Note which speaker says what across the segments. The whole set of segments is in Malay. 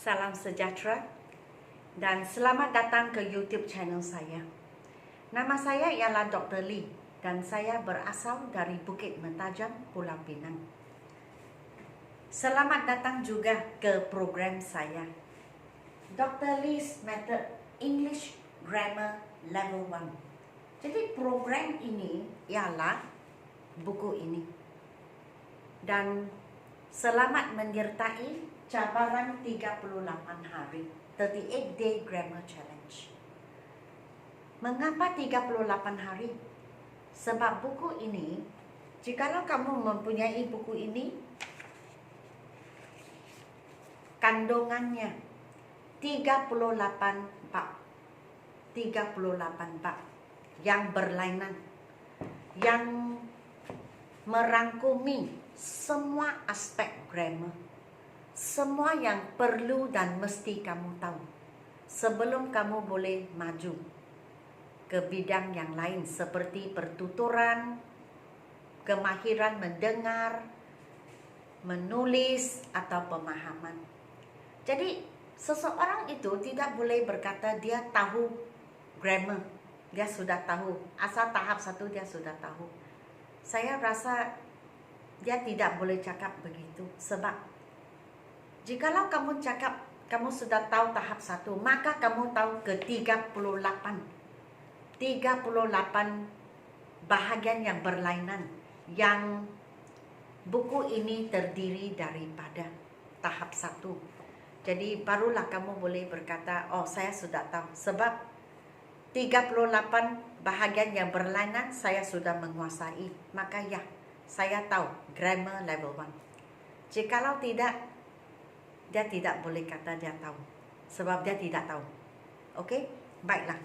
Speaker 1: Salam sejahtera dan selamat datang ke YouTube channel saya. Nama saya ialah Dr. Lee dan saya berasal dari Bukit Mentajam, Pulau Pinang. Selamat datang juga ke program saya, Dr. Lee's Method English Grammar Level 1. Jadi program ini ialah buku ini. Dan selamat menyertai cabaran 38 hari, 38 Day Grammar Challenge. Mengapa 38 hari? Sebab buku ini, jikalau kamu mempunyai buku ini, kandungannya 38 bab. 38 bab yang berlainan, yang merangkumi semua aspek grammar, semua yang perlu dan mesti kamu tahu sebelum kamu boleh maju ke bidang yang lain seperti pertuturan, kemahiran mendengar, menulis atau pemahaman. Jadi seseorang itu tidak boleh berkata dia tahu grammar, dia sudah tahu, asal tahap 1 dia sudah tahu. Saya rasa dia tidak boleh cakap begitu, sebab jikalau kamu cakap kamu sudah tahu tahap 1, maka kamu tahu ke 38 bahagian yang berlainan, yang buku ini terdiri daripada tahap 1. Jadi barulah kamu boleh berkata, oh saya sudah tahu, sebab 38 bahagian yang berlainan saya sudah menguasai, maka ya, saya tahu grammar level 1. Jikalau tidak, dia tidak boleh kata dia tahu, sebab dia tidak tahu. Okey, baiklah.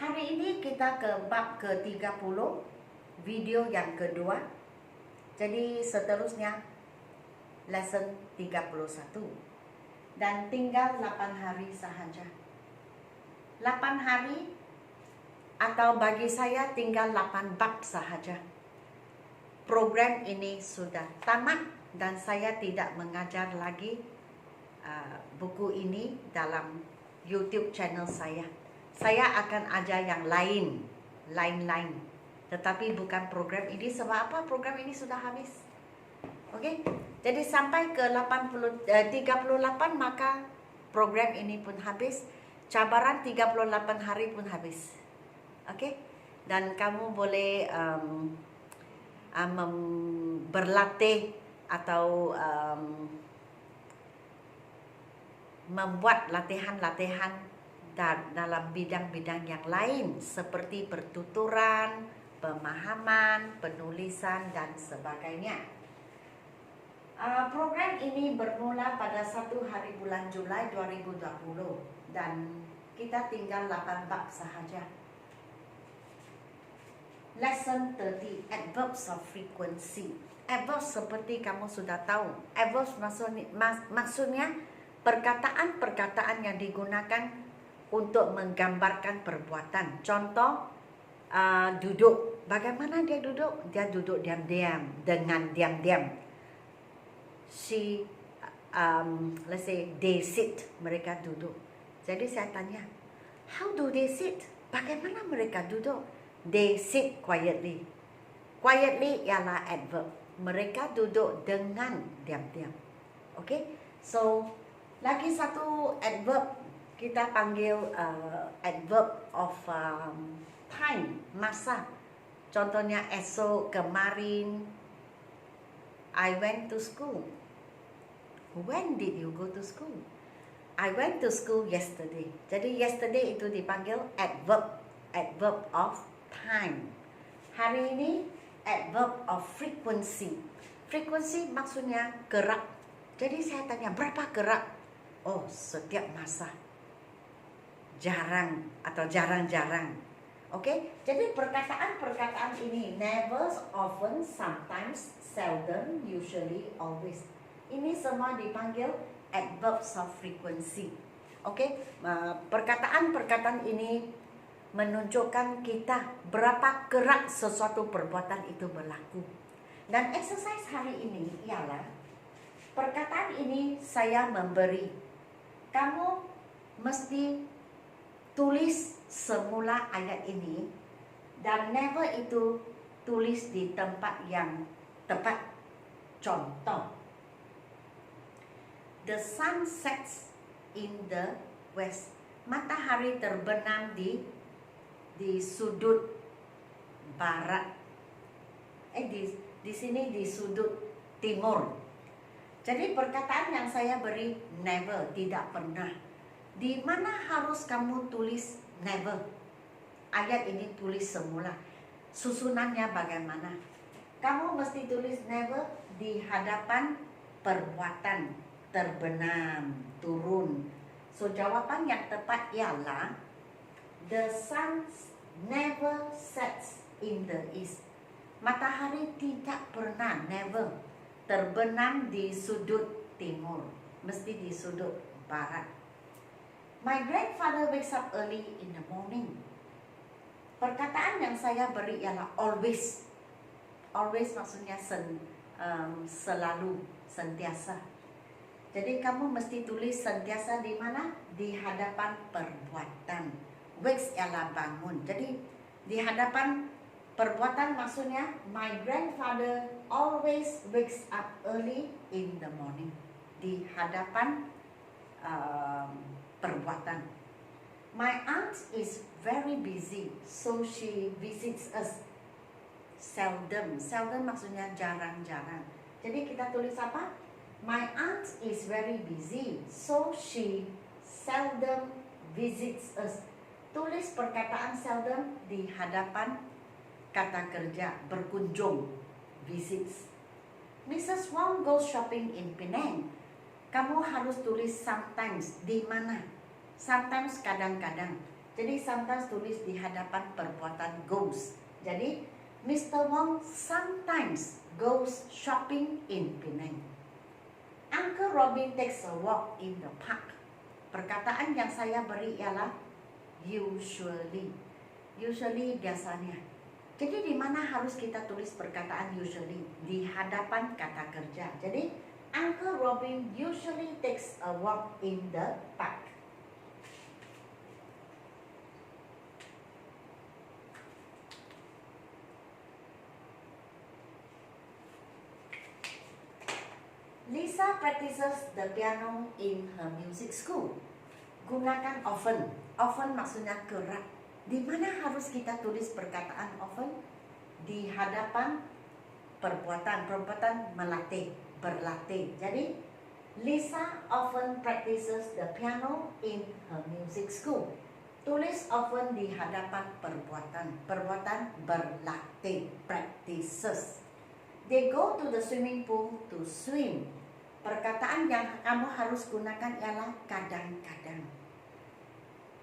Speaker 1: Hari ini kita ke bab ke-30, video yang kedua. Jadi seterusnya lesson 31. Dan tinggal 8 hari sahaja. 8 hari atau bagi saya tinggal 8 bab sahaja. Program ini sudah tamat dan saya tidak mengajar lagi buku ini dalam YouTube channel saya. Saya akan ajar yang lain. Tetapi bukan program ini, sebab apa? Program ini sudah habis. Okey. Jadi sampai ke 38 maka program ini pun habis. Cabaran 38 hari pun habis. Okey. Dan kamu boleh berlatih atau membuat latihan-latihan dalam bidang-bidang yang lain seperti pertuturan, pemahaman, penulisan dan sebagainya. Program ini bermula pada 1 hari bulan Julai 2020 dan kita tinggal 8 bab sahaja. Lesson 30, Adverbs of Frequency. Adverbs seperti kamu sudah tahu. Adverbs maksudnya perkataan-perkataan yang digunakan untuk menggambarkan perbuatan. Contoh, duduk. Bagaimana dia duduk? Dia duduk diam-diam, dengan diam-diam. Let's say they sit, mereka duduk. Jadi saya tanya, how do they sit? Bagaimana mereka duduk? They sit quietly. Quietly ialah adverb. Mereka duduk dengan diam-diam. Okay? So, lagi satu adverb kita panggil adverb of time, masa. Contohnya esok, kemarin. I went to school. When did you go to school? I went to school yesterday. Jadi yesterday itu dipanggil adverb of time. Hari ini adverb of frequency. Frequency maksudnya gerak. Jadi saya tanya, berapa gerak? Oh, setiap masa. Jarang atau jarang-jarang. Okey, jadi perkataan-perkataan ini never, often, sometimes, seldom, usually, always. Ini semua dipanggil adverbs of frequency. Okey, perkataan-perkataan ini menunjukkan kita berapa gerak sesuatu perbuatan itu berlaku. Dan exercise hari ini ialah Perkataan ini saya memberi. Kamu mesti tulis semula ayat ini dan never itu tulis di tempat yang tepat. Contoh, the sun sets in the west. Matahari terbenam di sudut barat. Di sini di sudut timur. Jadi perkataan yang saya beri never, tidak pernah. Di mana harus kamu tulis never? Ayat ini tulis semula. Susunannya bagaimana? Kamu mesti tulis never di hadapan perbuatan terbenam, turun. So jawapan yang tepat ialah the sun never sets in the east. Matahari tidak pernah, never, terbenam di sudut timur, mesti di sudut barat. My grandfather wakes up early in the morning. Perkataan yang saya beri ialah always. Always maksudnya selalu, sentiasa. Jadi kamu mesti tulis sentiasa di mana? Di hadapan perbuatan. Wakes ialah bangun. Jadi di hadapan perbuatan maksudnya my grandfather always wakes up early in the morning. Di hadapan perbuatan. My aunt is very busy, so she visits us seldom. Seldom maksudnya jarang-jarang. Jadi kita tulis apa? My aunt is very busy, so she seldom visits us. Tulis perkataan seldom di hadapan kata kerja, berkunjung, visits. Mrs. Wong goes shopping in Penang. Kamu harus tulis sometimes, di mana? Sometimes, kadang-kadang. Jadi sometimes tulis di hadapan perbuatan goes. Jadi Mr. Wong sometimes goes shopping in Penang. Uncle Robin takes a walk in the park. Perkataan yang saya beri ialah usually. Usually biasanya. Jadi di mana harus kita tulis perkataan usually? Di hadapan kata kerja. Jadi Uncle Robin usually takes a walk in the park. Lisa practices the piano in her music school. Gunakan often. Often maksudnya kerap. Di mana harus kita tulis perkataan often? Di hadapan perbuatan. Perbuatan melatih, berlatih. Jadi Lisa often practices the piano in her music school. Tulis often di hadapan perbuatan. Perbuatan berlatih, practices. They go to the swimming pool to swim. Perkataan yang kamu harus gunakan ialah kadang-kadang.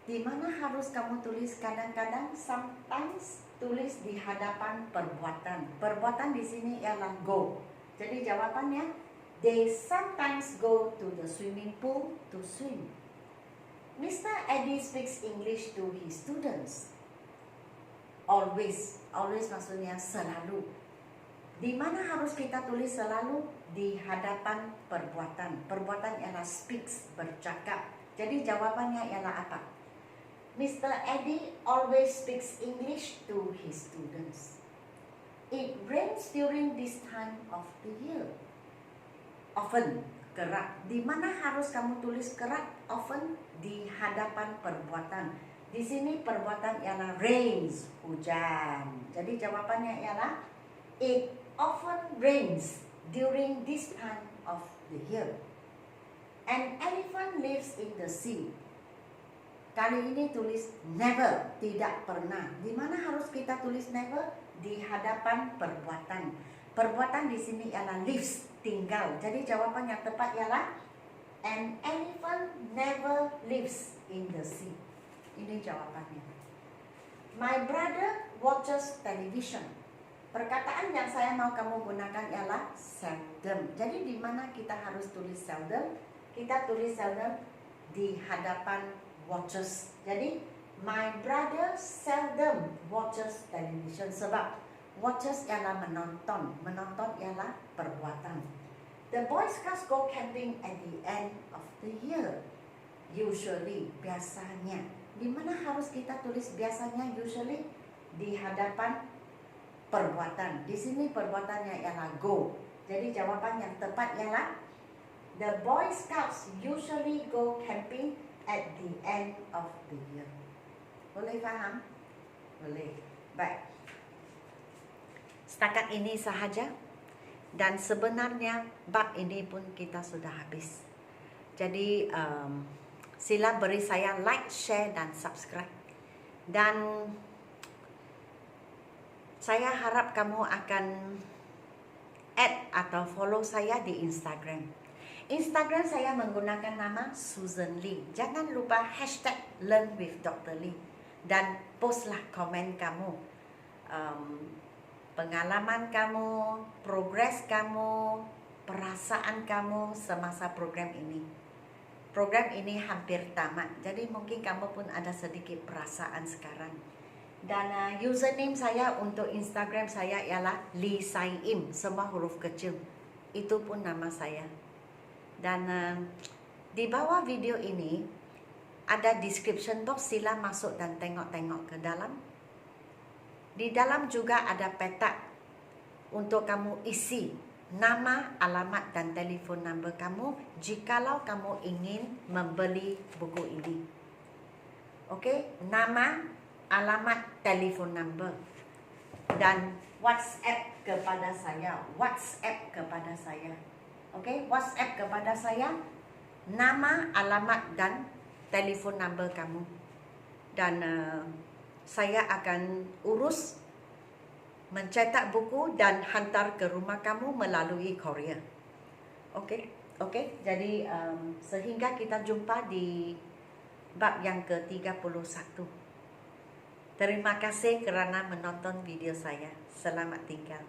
Speaker 1: Di mana harus kamu tulis kadang-kadang? Sometimes tulis di hadapan perbuatan. Perbuatan di sini ialah go. Jadi jawabannya, they sometimes go to the swimming pool to swim. Mr. Eddie speaks English to his students. Always. Always maksudnya selalu. Di mana harus kita tulis selalu? Di hadapan perbuatan. Perbuatan ialah speaks, bercakap. Jadi jawabannya ialah apa? Mr. Eddie always speaks English to his students. It rains during this time of the year. Often, kerap. Di mana harus kamu tulis kerap? Often, di hadapan perbuatan. Di sini perbuatan ialah rains, hujan. Jadi jawabannya ialah it often rains during this time of the year. An elephant lives in the sea. Kali ini tulis never, tidak pernah. Di mana harus kita tulis never? Di hadapan perbuatan. Perbuatan di sini ialah lives, tinggal. Jadi jawaban yang tepat ialah an elephant never lives in the sea. Ini jawabannya. My brother watches television. Perkataan yang saya mau kamu gunakan ialah seldom. Jadi di mana kita harus tulis seldom? Kita tulis seldom di hadapan watches. Jadi my brother seldom watches television. Sebab watches ialah menonton. Menonton ialah perbuatan. The Boy Scouts go camping at the end of the year. Usually, biasanya. Di mana harus kita tulis biasanya? Usually di hadapan perbuatan. Di sini perbuatannya ialah go. Jadi jawaban yang tepat ialah the Boy Scouts usually go camping at the end of the year. Boleh faham? Boleh. Baik. Setakat ini sahaja. Dan sebenarnya bab ini pun kita sudah habis. Jadi sila beri saya like, share dan subscribe. Dan saya harap kamu akan add atau follow saya di Instagram. Instagram saya menggunakan nama Susan Lee. Jangan lupa hashtag Learn with Dr. Lee. Dan postlah komen kamu. Pengalaman kamu, progres kamu, perasaan kamu semasa program ini. Program ini hampir tamat, jadi mungkin kamu pun ada sedikit perasaan sekarang. Dan username saya untuk Instagram saya ialah Lee Sai Im, semua huruf kecil. Itu pun nama saya. Dan di bawah video ini ada description box, sila masuk dan tengok-tengok ke dalam. Di dalam juga ada peta untuk kamu isi nama, alamat dan telefon number kamu jikalau kamu ingin membeli buku ini. Okey, nama, alamat, telefon number dan WhatsApp kepada saya. WhatsApp kepada saya. Okey, WhatsApp kepada saya nama, alamat dan telefon number kamu. Dan saya akan urus mencetak buku dan hantar ke rumah kamu melalui courier. Okey, okey. Jadi sehingga kita jumpa di bab yang ke-31. Terima kasih kerana menonton video saya. Selamat tinggal.